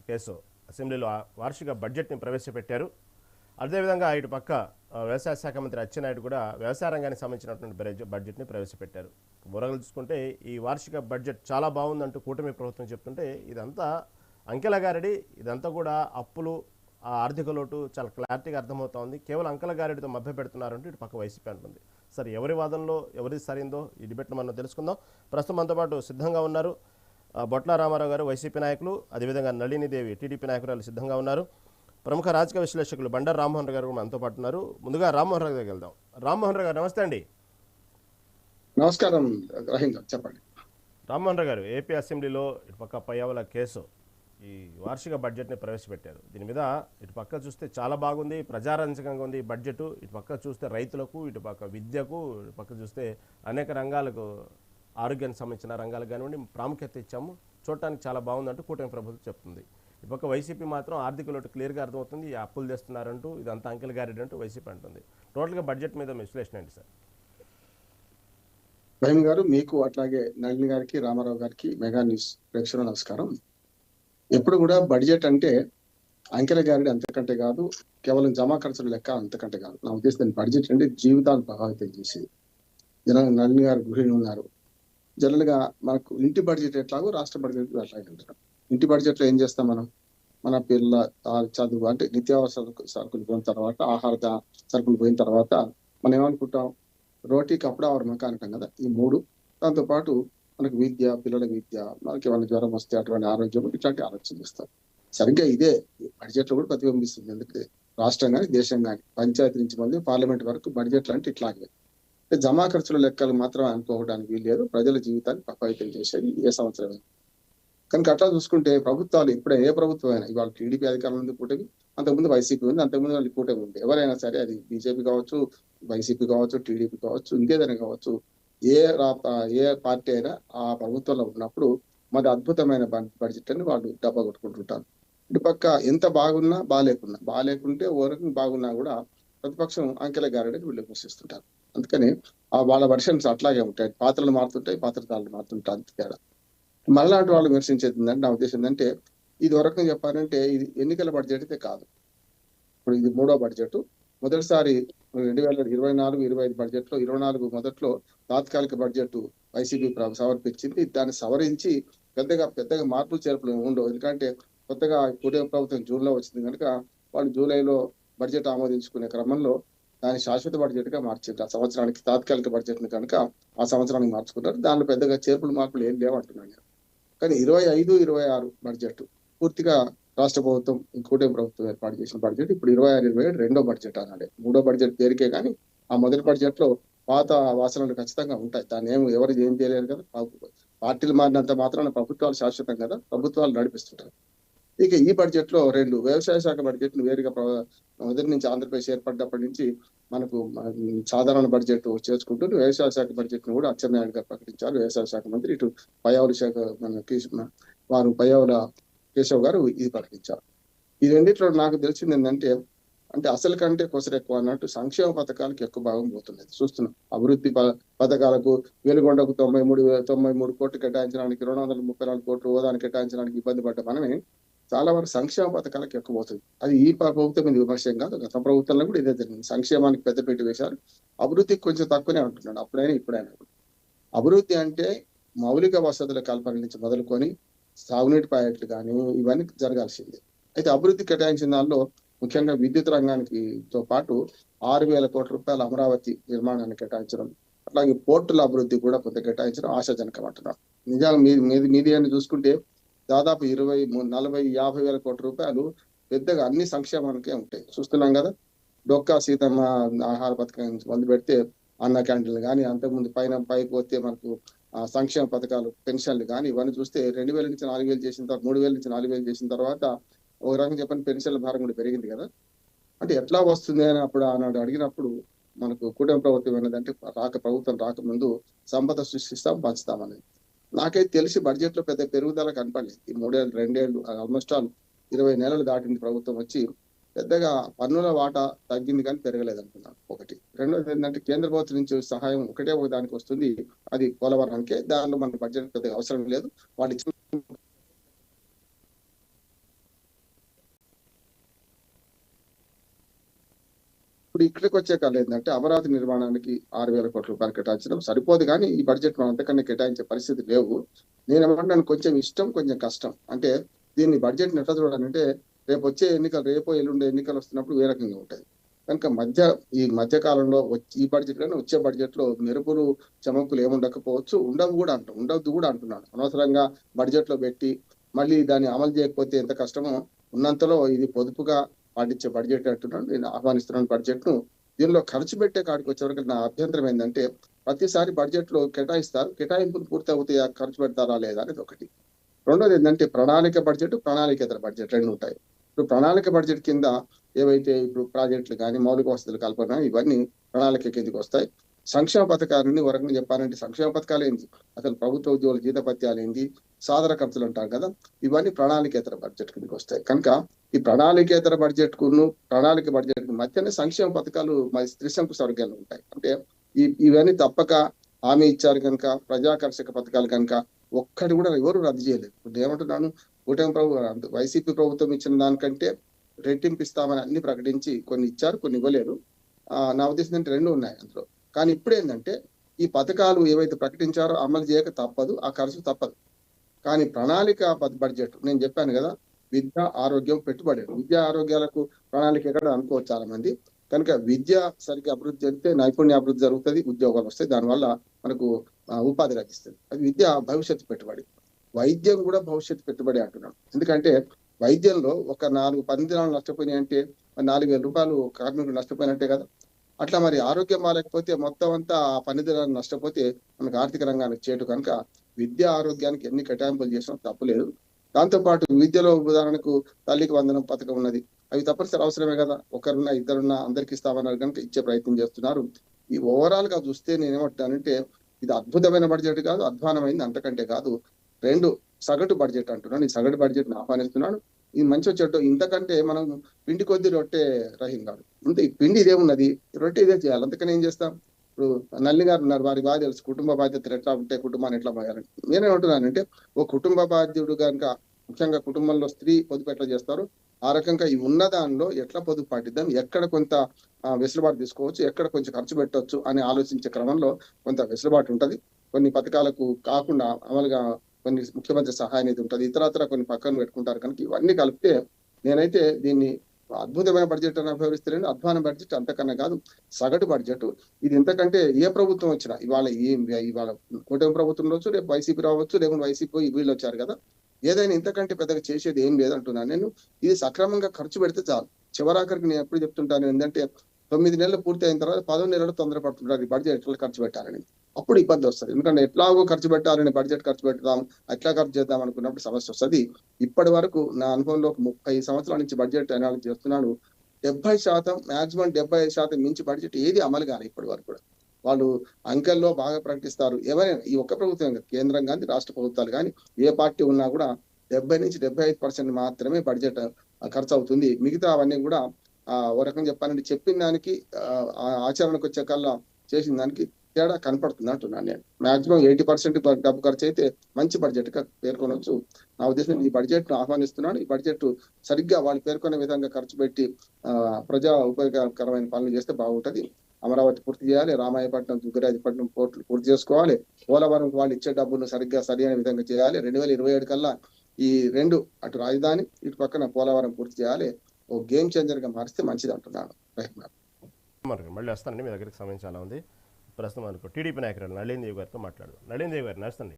Case అసెంబ్లీలో వార్షిక బడ్జెట్ని ప్రవేశపెట్టారు. అదేవిధంగా ఇటు పక్క వ్యవసాయ శాఖ మంత్రి అచ్చెన్నాయుడు కూడా వ్యవసాయ రంగానికి సంబంధించినటువంటి బడ్జెట్ని ప్రవేశపెట్టారు. బుర్రలు చూసుకుంటే ఈ వార్షిక బడ్జెట్ చాలా బాగుందంటూ కూటమి ప్రభుత్వం చెప్తుంటే ఇదంతా అంకెల గారడి, ఇదంతా కూడా అప్పులు, ఆ ఆర్థిక లోటు చాలా క్లారిటీగా అర్థమవుతోంది. కేవలం అంకెల గారెడితో మభ్య పెడుతున్నారంటూ ఇటు పక్క వైసీపీ అంటుంది. సరే, ఎవరి వాదనలో ఎవరిది సరైందో ఈ డిబేట్లో మనం తెలుసుకుందాం. ప్రస్తుతం మనతో పాటు సిద్ధంగా ఉన్నారు బొట్ల రామారావు గారు, వైసీపీ నాయకులు, అదేవిధంగా నళినీదేవి టీడీపీ నాయకురాలు సిద్ధంగా ఉన్నారు. ప్రముఖ రాజకీయ విశ్లేషకులు బండారు రామ్మోహన్ రావు గారు మనతో పాటు ఉన్నారు. ముందుగా రామ్మోహన్ రావు దగ్గరికి వెళ్దాం. రామ్మోహన్ రావు గారు నమస్తే అండి. నమస్కారం రహీం గారు, చెప్పండి. రామ్మోహన్ రావు గారు, ఏపీ అసెంబ్లీలో ఇటు పక్క పయ్యావుల కేసు ఈ వార్షిక బడ్జెట్ని ప్రవేశపెట్టారు. దీని మీద ఇటు పక్క చూస్తే చాలా బాగుంది, ప్రజారంజకంగా ఉంది ఈ బడ్జెట్. ఇటు పక్క చూస్తే రైతులకు, ఇటు పక్క విద్యకు, ఇటు పక్క చూస్తే అనేక రంగాలకు, ఆరోగ్యానికి సంబంధించిన రంగాలకు కానివ్వండి ప్రాముఖ్యత ఇచ్చాము, చూడటానికి చాలా బాగుందంటూ కూటమి ప్రభుత్వం చెప్తుంది. ఇటు పక్క వైసీపీ మాత్రం ఆర్థిక లోటు క్లియర్గా అర్థమవుతుంది, అప్పులు తెస్తున్నారంటూ ఇదంతా అంకెల గారెడ్ అంటూ వైసీపీ అంటుంది. టోటల్గా బడ్జెట్ మీద విశ్లేషణ ఏంటి సార్? రహీం గారు, మీకు అట్లాగే నళిని గారికి, రామారావు గారికి, మెగా న్యూస్ ప్రేక్షకుల నమస్కారం. ఎప్పుడు కూడా బడ్జెట్ అంటే అంకెల గారెడ్ అంతకంటే కాదు, కేవలం జమా ఖర్చుల లెక్క అంతకంటే కాదు. నా ఉద్దేశం బడ్జెట్ అంటే జీవితాన్ని ప్రభావితం చేసేది. నళిని గారు గృహిణి ఉన్నారు. జనరల్ గా మనకు ఇంటి బడ్జెట్ ఎట్లాగో రాష్ట్ర బడ్జెట్ అట్లాగే ఉంటాం. ఇంటి బడ్జెట్ లో ఏం చేస్తాం మనం? మన పిల్లల చదువు అంటే నిత్యావసర సరుకులు పోయిన తర్వాత, ఆహార సరుకులు పోయిన తర్వాత మనం ఏమనుకుంటాం? రోటీ కప్పుడు ఆవిడ మకాన్ అంటాం కదా, ఈ మూడు. దాంతో పాటు మనకు విద్య, పిల్లల విద్య, మనకి ఏమైనా జ్వరం వస్తే అటువంటి ఆరోగ్యం, ఇట్లాంటి ఆలోచన చేస్తాం. సరిగ్గా ఇదే బడ్జెట్ లో కూడా ప్రతిబింబిస్తుంది. ఎందుకంటే రాష్ట్రం కానీ దేశం కానీ పంచాయతీ నుంచి మంది పార్లమెంట్ వరకు బడ్జెట్లు అంటే ఇట్లాగే. జమా ఖర్చుల లెక్కలు మాత్రం అనుకోవడానికి వీల్లేదు. ప్రజల జీవితాన్ని ప్రభావితం చేసేది ఏ సంవత్సరమే. కనుక అట్లా చూసుకుంటే ప్రభుత్వాలు ఎప్పుడైనా, ఏ ప్రభుత్వం అయినా, ఇవాళ టీడీపీ అధికారం ఉంది, కూటమి, అంతకుముందు వైసీపీ ఉంది, అంతకుముందు వాళ్ళు కూటమి ఉంది. ఎవరైనా సరే, అది బీజేపీ కావచ్చు, వైసీపీ కావచ్చు, టీడీపీ కావచ్చు, ఇంకేదైనా కావచ్చు, ఏ పార్టీ అయినా ఆ ప్రభుత్వంలో ఉన్నప్పుడు మరి అద్భుతమైన బడ్జెట్ అని వాళ్ళు డబ్బా కొట్టుకుంటుంటారు. ఇటు పక్క ఎంత బాగాలేకుంటే ఓ రకం బాగున్నా కూడా ప్రతిపక్షం అంకెల గారెడని వీళ్ళు విమర్శిస్తుంటారు. అందుకని వాళ్ళ వర్షన్స్ అట్లాగే ఉంటాయి. పాత్రలు మారుతుంటాయి, పాత్రధారులు మారుతుంటారు. అంత తేడా. మళ్ళాంటి వాళ్ళు విమర్శించేది ఏంటంటే, నా ఉద్దేశం ఏంటంటే, ఇది ఒక రకంగా చెప్పాలంటే ఇది ఎన్నికల బడ్జెట్ అయితే కాదు. ఇప్పుడు ఇది మూడో బడ్జెట్. మొదటిసారి 2024-25 బడ్జెట్ లో 24 మొదట్లో తాత్కాలిక బడ్జెట్ వైసీపీ సమర్పించింది. దాన్ని సవరించి పెద్దగా మార్పులు చేర్పులు ఉండవు. ఎందుకంటే కొత్తగా కూటమి ప్రభుత్వం జూన్లో వచ్చింది కనుక వాళ్ళు జూలైలో బడ్జెట్ ఆమోదించుకునే క్రమంలో దాన్ని శాశ్వత బడ్జెట్ గా మార్చారు. ఆ సంవత్సరానికి తాత్కాలిక బడ్జెట్ ని కనుక ఆ సంవత్సరానికి మార్చుకున్నారు. దానిలో పెద్దగా మార్పులు ఏం లేవంటున్నాను. కానీ 25-26 బడ్జెట్ పూర్తిగా రాష్ట్ర ప్రభుత్వం, కూటమి ప్రభుత్వం ఏర్పాటు చేసిన బడ్జెట్. ఇప్పుడు 26-27 రెండో బడ్జెట్ అన్నాడే. మూడో బడ్జెట్ పేరుకే కానీ ఆ మొదటి బడ్జెట్ లో పాత వాసనలు ఖచ్చితంగా ఉంటాయి. దాన్ని ఎవరు ఏం చేయలేరు కదా. పార్టీలు మారినంత మాత్రాన ప్రభుత్వాలు శాశ్వతం కదా, ప్రభుత్వాలు నడిపిస్తుంటారు. ఇక ఈ బడ్జెట్ లో రెండు వ్యవసాయ శాఖ బడ్జెట్ ను వేరుగా మొదటి నుంచి ఆంధ్రప్రదేశ్ ఏర్పడ్డప్పటి నుంచి మనకు సాధారణ బడ్జెట్ చేసుకుంటూ వ్యవసాయ శాఖ బడ్జెట్ ను కూడా అచ్చెన్నాయుడు గారు ప్రకటించారు. వ్యవసాయ శాఖ మంత్రి. ఇటు పయ్యావుల శాఖ పయ్యావుల కేశవ్ గారు ఇది ప్రకటించారు. ఈ రెండిట్లో నాకు తెలిసింది ఏంటంటే, అసలు కంటే కొసరు ఎక్కువ అన్నట్టు సంక్షేమ పథకాలకు ఎక్కువ భాగం పోతున్నది చూస్తున్నాం. అభివృద్ధి పథకాలకు వెలుగొండకు 93 కోట్లు కేటాయించడానికి, 234 కోట్లు హోదాను కేటాయించడానికి ఇబ్బంది పడ్డ మనమే చాలా వరకు సంక్షేమ పథకాలకు ఎక్కువ పోతుంది. అది ఈ ప్రభుత్వం మీద విమర్శం కాదు, గత ప్రభుత్వంలో కూడా ఇదే జరిగింది. సంక్షేమానికి పెద్దపీట వేశారు, అభివృద్ధికి కొంచెం తక్కువనే ఉంటున్నాడు. అప్పుడైనా ఇప్పుడైనా అభివృద్ధి అంటే మౌలిక వసతుల కల్పన నుంచి మొదలుకొని సాగునీటి ప్రాజెక్టులు కానీ ఇవన్నీ జరగాల్సిందే. అయితే అభివృద్ధి కేటాయించిన దానిలో ముఖ్యంగా విద్యుత్ రంగానికితో పాటు 6,000 కోట్ల రూపాయల అమరావతి నిర్మాణాన్ని కేటాయించడం, అట్లాగే పోర్టుల అభివృద్ధి కూడా కొంత కేటాయించడం ఆశాజనకం అంటున్నారు. నిజంగా మీది అని చూసుకుంటే దాదాపు 20, 40, 50 వేల కోట్ల రూపాయలు పెద్దగా అన్ని సంక్షేమానికే ఉంటాయి. చూస్తున్నాం కదా, డొక్కా సీతమ్మ ఆహార పథకం మొదలు పెడితే అన్న క్యాంటీన్లు కానీ, అంతకుముందు పైకి పోతే మనకు సంక్షేమ పథకాలు, పెన్షన్లు కానీ ఇవన్నీ చూస్తే 2,000 నుంచి 4,000 చేసిన తర్వాత, 3,000 నుంచి 4,000 చేసిన తర్వాత ఒక రకంగా చెప్పని పెన్షన్ల భారం కూడా పెరిగింది కదా. అంటే ఎట్లా వస్తుంది అని అప్పుడు ఆనాడు అడిగినప్పుడు మనకు కూటమి ప్రభుత్వం ఏంటంటే, ప్రభుత్వం రాకముందు సంపద సృష్టిస్తాం, పంచుతామనేది. నాకైతే తెలిసి బడ్జెట్ లో పెద్ద పెరుగుదల కనపడలేదు. ఈ 2 ఏళ్ళు ఆల్మోస్ట్ 20 నెలలు దాటింది ప్రభుత్వం వచ్చి. పెద్దగా పన్నుల వాటా తగ్గింది కానీ పెరగలేదు అనుకున్నాను. ఒకటి. రెండోది ఏంటంటే, కేంద్ర ప్రభుత్వం నుంచి సహాయం ఒకటే ఒక దానికి వస్తుంది, అది పోలవరానికే. దానిలో మనకు బడ్జెట్ పెద్దగా అవసరం లేదు. వాళ్ళు ఇప్పుడు ఇక్కడికి వచ్చే కాలం ఏంటంటే అమరావతి నిర్మాణానికి 6,000 కోట్ల రూపాయలు కేటాయించడం సరిపోదు, కానీ ఈ బడ్జెట్ మనం అంతకన్నా కేటాయించే పరిస్థితి లేవు. నేను ఏమంటున్నాను, కొంచెం ఇష్టం కొంచెం కష్టం. అంటే దీన్ని బడ్జెట్ ఎట్లా చూడాలంటే రేపు వచ్చే ఎన్నికలు, రేపు ఎల్లుండే ఎన్నికలు వస్తున్నప్పుడు ఏ రకంగా ఉంటాయి కనుక ఈ మధ్య కాలంలో ఈ బడ్జెట్ కానీ వచ్చే బడ్జెట్ లో మెరుపులు చమకులు ఏముండకపోవచ్చు, ఉండవద్దు కూడా అంటున్నాను. అనవసరంగా బడ్జెట్ లో పెట్టి మళ్ళీ దాన్ని అమలు చేయకపోతే ఎంత కష్టమో, ఉన్నంతలో ఇది పొదుపుగా పాటించే బడ్జెట్ అంటున్నాను. నేను ఆహ్వానిస్తున్నాను బడ్జెట్ ను. దీనిలో ఖర్చు పెట్టే కాడికి వచ్చేవరకు నా అభ్యంతరం ఏంటంటే ప్రతిసారి బడ్జెట్ లో కేటాయిస్తారు, కేటాయింపులు పూర్తి అవుతాయా, ఖర్చు పెడతారా లేదా అనేది ఒకటి. రెండోది ఏంటంటే ప్రణాళిక బడ్జెట్, ప్రణాళికేతర బడ్జెట్ రెండు ఉంటాయి. ఇప్పుడు ప్రణాళిక బడ్జెట్ కింద ఏవైతే ఇప్పుడు ప్రాజెక్టులు కానీ మౌలిక వసతులు కల్పన ఇవన్నీ ప్రణాళిక కిందకి వస్తాయి. సంక్షేమ పథకాలని ఒక రకంగా చెప్పాలంటే సంక్షేమ పథకాలు ఏంటి, అసలు ప్రభుత్వ ఉద్యోగుల జీతభత్యాలు ఏంటి, సాదర ఖర్చులు అంటారు కదా, ఇవన్నీ ప్రణాళికేతర బడ్జెట్ కిందకి వస్తాయి. కనుక ఈ ప్రణాళికేతర బడ్జెట్ కును ప్రణాళిక బడ్జెట్ మధ్యనే సంక్షేమ పథకాలు త్రిశంకు స్వర్గాలు ఉంటాయి. అంటే ఇవన్నీ తప్పక హామీ ఇచ్చారు కనుక, ప్రజాకర్షక పథకాలు కనుక ఒక్కటి కూడా ఎవరు రద్దు చేయలేదు. ఇప్పుడు ఏమంటున్నాను, వైసీపీ ప్రభుత్వం ఇచ్చిన దానికంటే రెట్టింపు ఇస్తామని అన్ని ప్రకటించి కొన్ని ఇచ్చారు, కొన్ని ఇవ్వలేదు. నా ఉద్దేశం అంటే రెండు ఉన్నాయి అందులో. కానీ ఇప్పుడు ఏంటంటే ఈ పథకాలు ఏవైతే ప్రకటించారో అమలు చేయక తప్పదు, ఆ ఖర్చు తప్పదు. కానీ ప్రణాళిక బడ్జెట్ నేను చెప్పాను కదా, విద్య ఆరోగ్యం పెట్టుబడి, విద్యా ఆరోగ్యాలకు ప్రణాళిక ఎక్కడ అనుకోవచ్చు చాలా మంది. కనుక విద్య సరిగ్గా అభివృద్ధి జరిగితే నైపుణ్య అభివృద్ధి జరుగుతుంది, ఉద్యోగాలు వస్తాయి, దానివల్ల మనకు ఉపాధి లభిస్తుంది. అది విద్య భవిష్యత్తు పెట్టుబడి. వైద్యం కూడా భవిష్యత్తు పెట్టుబడి అంటున్నాను. ఎందుకంటే వైద్యంలో ఒక 4 పనిదినాలు నష్టపోయినాయి అంటే 4,000 రూపాయలు కార్మికులు నష్టపోయినట్టే కదా. అట్లా మరి ఆరోగ్యం బాగాలేకపోతే మొత్తం అంతా ఆ పనిదినాలు నష్టపోతే మనకు ఆర్థిక రంగానికి చేటు. కనుక విద్య ఆరోగ్యానికి ఎన్ని కేటాయింపులు చేసినా తప్పులేదు. దాంతోపాటు విద్యలో ఉదాహరణకు తల్లికి వందనం పథకం ఉన్నది, అవి తప్పనిసరి అవసరమే కదా. ఒకరున్నా ఇద్దరున్నా అందరికి ఇస్తామన్నారు కనుక ఇచ్చే ప్రయత్నం చేస్తున్నారు. ఈ ఓవరాల్ గా చూస్తే నేనేమంటానంటే ఇది అద్భుతమైన బడ్జెట్ కాదు, అధ్వానమైంది అంతకంటే కాదు. రెండు సగటు బడ్జెట్ అంటున్నాను. ఈ సగటు బడ్జెట్ ని ఆహ్వానిస్తున్నాను. ఇది మంచి చెట్టు. ఇంతకంటే మనం పిండి కొద్ది రొట్టె రహీం కాదు. ఇంత ఈ పిండి ఇదేమున్నది, రొట్టె ఇదే చేయాలి. అంతకని ఏం చేస్తాం. ఇప్పుడు నల్లి గారు ఉన్నారు, వారి బాగా తెలుసు కుటుంబ బాధ్యతలు ఎట్లా ఉంటే కుటుంబాన్ని ఎట్లా పోయాలని. నేనేమంటున్నానంటే ఓ కుటుంబ బాధ్యుడు కనుక, ముఖ్యంగా కుటుంబంలో స్త్రీ పొదుపు ఎట్లా చేస్తారు, ఆ రకంగా ఈ ఉన్న దానిలో ఎట్లా పొదుపు పాటిద్దాం, ఎక్కడ కొంత వెసులుబాటు తీసుకోవచ్చు, ఎక్కడ కొంచెం ఖర్చు పెట్టవచ్చు అని ఆలోచించే క్రమంలో కొంత వెసులుబాటు ఉంటది. కొన్ని పథకాలకు కాకుండా అమలుగా కొన్ని ముఖ్యమంత్రి సహాయ నిధి ఉంటుంది, ఇతరత్ర కొన్ని పక్కన పెట్టుకుంటారు. కనుక ఇవన్నీ కలిపితే నేనైతే దీన్ని అద్భుతమైన బడ్జెట్ అని అభివర్ణిస్తున్నాను. అధ్వాన బడ్జెట్ అంతకన్నా కాదు, సగటు బడ్జెట్. ఇది ఇంతకంటే ఏ ప్రభుత్వం వచ్చినా, ఇవాళ కూటమి ప్రభుత్వం ఉండొచ్చు, రేపు వైసీపీ రావచ్చు, లేకుంటే వైసీపీ వీళ్ళు వచ్చారు కదా, ఏదైనా ఇంతకంటే పెద్దగా చేసేది ఏం లేదంటున్నాను నేను. ఇది సక్రమంగా ఖర్చు పెడితే చాలు. చివరాఖరికి నేను ఎప్పుడు చెప్తుంటాను ఏంటంటే 9 నెలలు పూర్తి అయిన తర్వాత 11 నెలలు తొందర పడుతుంటారు ఈ బడ్జెట్ ఎట్లా ఖర్చు పెట్టాలని. అప్పుడు ఇబ్బంది వస్తుంది. ఎందుకంటే ఎట్లాగో ఖర్చు పెట్టాలని బడ్జెట్ ఖర్చు పెడతాం, ఎట్లా ఖర్చు చేద్దాం అనుకున్నప్పుడు సమస్య వస్తుంది. ఇప్పటి వరకు నా అనుభవంలో 30 సంవత్సరాల నుంచి బడ్జెట్ అనాలిసిస్ చేస్తున్నాను. 70%, మాక్సిమం 75% మించి బడ్జెట్ ఏది అమలు కాదు ఇప్పటి వరకు కూడా. వాళ్ళు అంకెల్లో బాగా ప్రకటిస్తారు. ఎవరైనా ఈ ఒక్క ప్రభుత్వం కాదు, కేంద్రం కానీ రాష్ట్ర ప్రభుత్వాలు కానీ ఏ పార్టీ ఉన్నా కూడా 70 నుంచి 75% మాత్రమే బడ్జెట్ ఖర్చు అవుతుంది. మిగతా అవన్నీ కూడా ఓ రకంగా చెప్పాలంటే చెప్పిన దానికి ఆచరణకు వచ్చే కల్లా చేసిన దానికి తేడా కనపడుతుంది అంటున్నాను నేను. మాక్సిమం 80% డబ్బు ఖర్చు అయితే మంచి బడ్జెట్ గా పేర్కొనవచ్చు. నా ఉద్దేశం ఈ బడ్జెట్ ను ఆహ్వానిస్తున్నాను. ఈ బడ్జెట్ సరిగ్గా వాళ్ళు పేర్కొనే విధంగా ఖర్చు పెట్టి ప్రజా ఉపయోగకరమైన పనులు చేస్తే బాగుంటది. అమరావతి పూర్తి చేయాలి, రామాయపట్నం దుగ్గరాజపట్నం పోర్టులు పూర్తి చేసుకోవాలి, పోలవరం వాళ్ళు ఇచ్చే డబ్బును సరిగ్గా సరైన విధంగా చేయాలి. 2027 కల్లా ఈ రెండు, అటు రాజధాని ఇటు పక్కన పోలవరం పూర్తి చేయాలి. ఓ గేమ్ చేంజర్ గా మారిస్తే మంచిది అంటున్నాను. మళ్ళీ వస్తానండి, మీ దగ్గరికి సమయం చాలా ఉంది. ప్రస్తుతం అనుకో టీడీపీ నాయకురాలు నళిన్ దేవి గారితో మాట్లాడదాం. నళిన్ దేవి గారు నడుస్తుంది.